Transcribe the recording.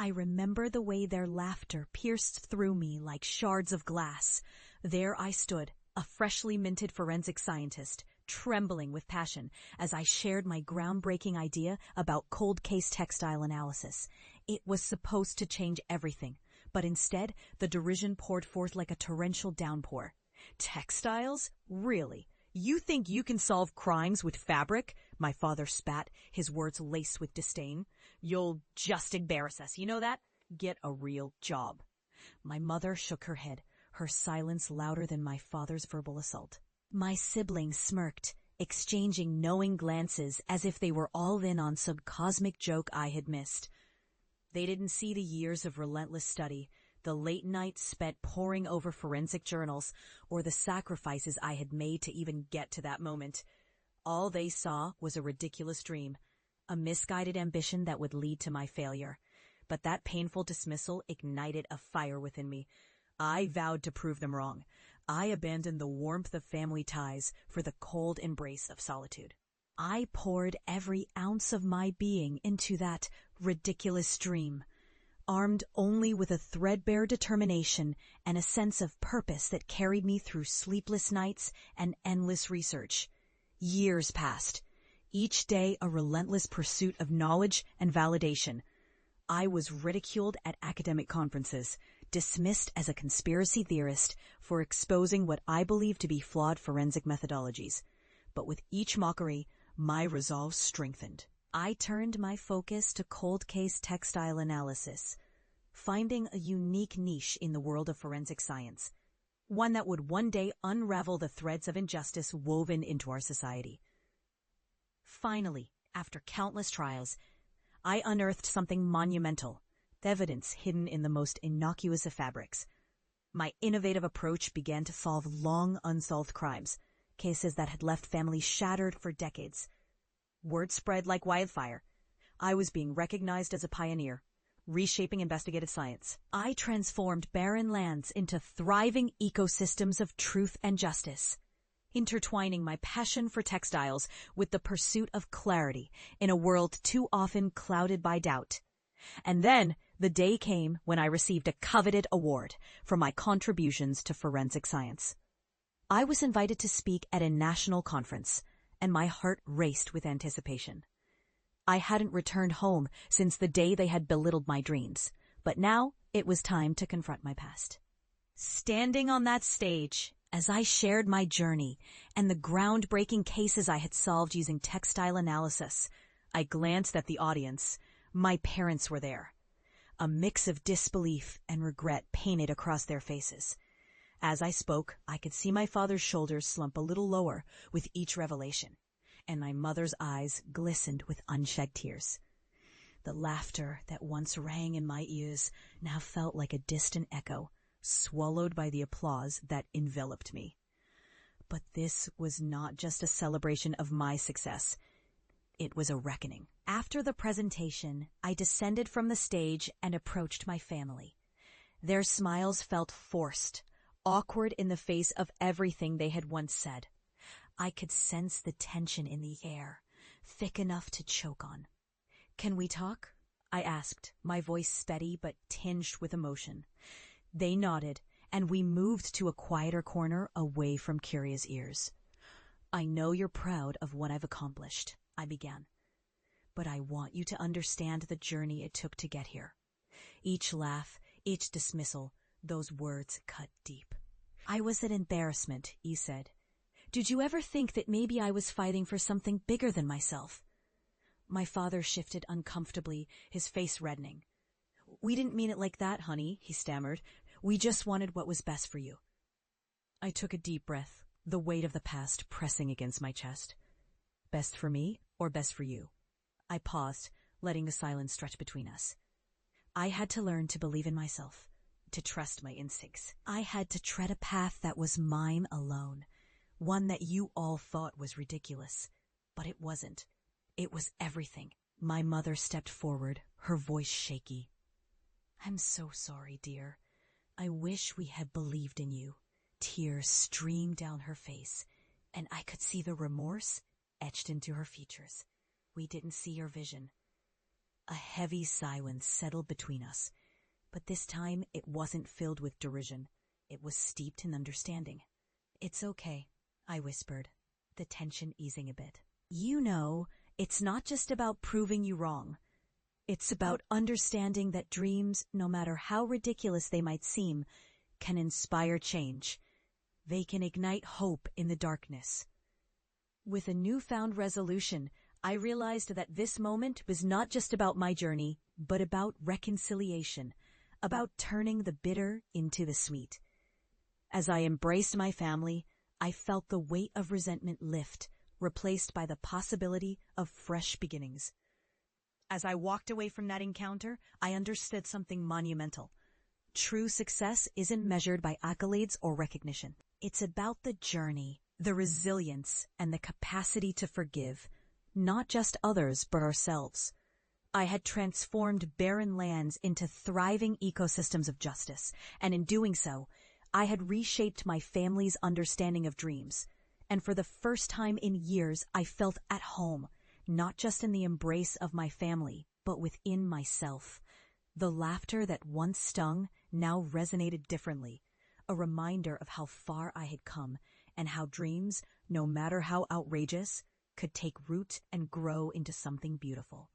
I remember the way their laughter pierced through me like shards of glass. There I stood, a freshly minted forensic scientist, trembling with passion as I shared my groundbreaking idea about cold case textile analysis. It was supposed to change everything, but instead the derision poured forth like a torrential downpour. Textiles? Really? You think you can solve crimes with fabric? My father spat, his words laced with disdain. You'll just embarrass us, you know that? Get a real job. My mother shook her head, her silence louder than my father's verbal assault. My siblings smirked, exchanging knowing glances as if they were all in on some cosmic joke I had missed. They didn't see the years of relentless study, the late nights spent poring over forensic journals, or the sacrifices I had made to even get to that moment. All they saw was a ridiculous dream, a misguided ambition that would lead to my failure. But that painful dismissal ignited a fire within me. I vowed to prove them wrong. I abandoned the warmth of family ties for the cold embrace of solitude. I poured every ounce of my being into that ridiculous dream, armed only with a threadbare determination and a sense of purpose that carried me through sleepless nights and endless research. Years passed, each day a relentless pursuit of knowledge and validation. I was ridiculed at academic conferences, dismissed as a conspiracy theorist for exposing what I believed to be flawed forensic methodologies. But with each mockery, my resolve strengthened. I turned my focus to cold case textile analysis, finding a unique niche in the world of forensic science, one that would one day unravel the threads of injustice woven into our society. Finally, after countless trials, I unearthed something monumental, evidence hidden in the most innocuous of fabrics. My innovative approach began to solve long unsolved crimes, cases that had left families shattered for decades. Word spread like wildfire. I was being recognized as a pioneer, reshaping investigative science. I transformed barren lands into thriving ecosystems of truth and justice, intertwining my passion for textiles with the pursuit of clarity in a world too often clouded by doubt. And then the day came when I received a coveted award for my contributions to forensic science. I was invited to speak at a national conference, and my heart raced with anticipation. I hadn't returned home since the day they had belittled my dreams, but now it was time to confront my past. Standing on that stage, as I shared my journey and the groundbreaking cases I had solved using textile analysis, I glanced at the audience. My parents were there. A mix of disbelief and regret painted across their faces. As I spoke, I could see my father's shoulders slump a little lower with each revelation, and my mother's eyes glistened with unshed tears. The laughter that once rang in my ears now felt like a distant echo, swallowed by the applause that enveloped me. But this was not just a celebration of my success. It was a reckoning. After the presentation, I descended from the stage and approached my family. Their smiles felt forced, awkward in the face of everything they had once said. I could sense the tension in the air, thick enough to choke on. "Can we talk?" I asked, my voice steady but tinged with emotion. They nodded, and we moved to a quieter corner away from curious ears. "I know you're proud of what I've accomplished," I began, "but I want you to understand the journey it took to get here." Each laugh, each dismissal, those words cut deep. "I was an embarrassment," he said. "Did you ever think that maybe I was fighting for something bigger than myself?" My father shifted uncomfortably, his face reddening. "We didn't mean it like that, honey," he stammered. "We just wanted what was best for you." I took a deep breath, the weight of the past pressing against my chest. Best for me or best for you? I paused, letting the silence stretch between us. I had to learn to believe in myself, to trust my instincts. I had to tread a path that was mine alone, one that you all thought was ridiculous. But it wasn't. It was everything. My mother stepped forward, her voice shaky. "I'm so sorry, dear. I wish we had believed in you." Tears streamed down her face, and I could see the remorse etched into her features. "We didn't see your vision." A heavy silence settled between us, but this time it wasn't filled with derision. It was steeped in understanding. "It's okay," I whispered, the tension easing a bit. "You know, it's not just about proving you wrong. It's about understanding that dreams, no matter how ridiculous they might seem, can inspire change. They can ignite hope in the darkness." With a newfound resolution, I realized that this moment was not just about my journey, but about reconciliation, about turning the bitter into the sweet. As I embraced my family, I felt the weight of resentment lift, replaced by the possibility of fresh beginnings. As I walked away from that encounter, I understood something monumental. True success isn't measured by accolades or recognition. It's about the journey, the resilience, and the capacity to forgive, not just others, but ourselves. I had transformed barren lands into thriving ecosystems of justice, and in doing so, I had reshaped my family's understanding of dreams. And for the first time in years, I felt at home, not just in the embrace of my family, but within myself. The laughter that once stung now resonated differently, a reminder of how far I had come and how dreams, no matter how outrageous, could take root and grow into something beautiful.